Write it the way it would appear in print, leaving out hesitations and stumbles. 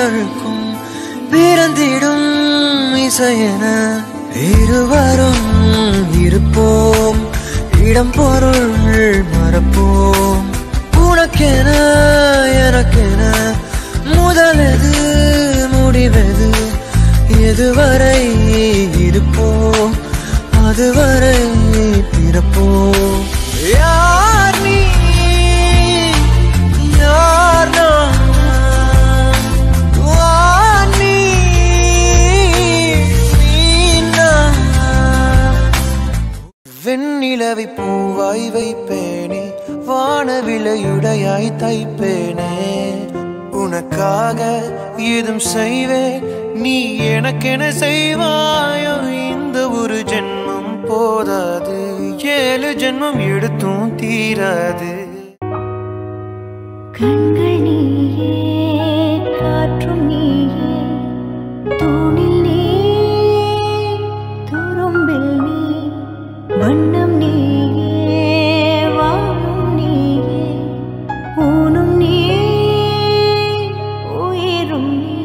அழுக்கும் பிறந்திடும் இசையென இருவரும் இருப்போம் இடம் பொருள் மறப்போம் உனக்கென எனக்கென முதலெது முடிவெது எதுவரை இருப்போம் அதுவரை பிறப்போம் யார் நீ யார் நான் வானி நீதான் வெண்ணிலவை பூவாய் வைப்பேனே வானவிலையுடையாய் தைப்பேனே உனக்காக ஏதும் செய்வேன் நீ எனக்கென செய்வாயோ இந்த ஒரு ஜென்மம் போதாது 7 ஜென்மம் எடுத்தும் தீராது கண்கள் நீயே காற்றும் நீயே தூணில் நீ துரும்பில் நீ வண்ணம் நீயே வாழும் நீயே ஊனும் நீ உயிரும் நீ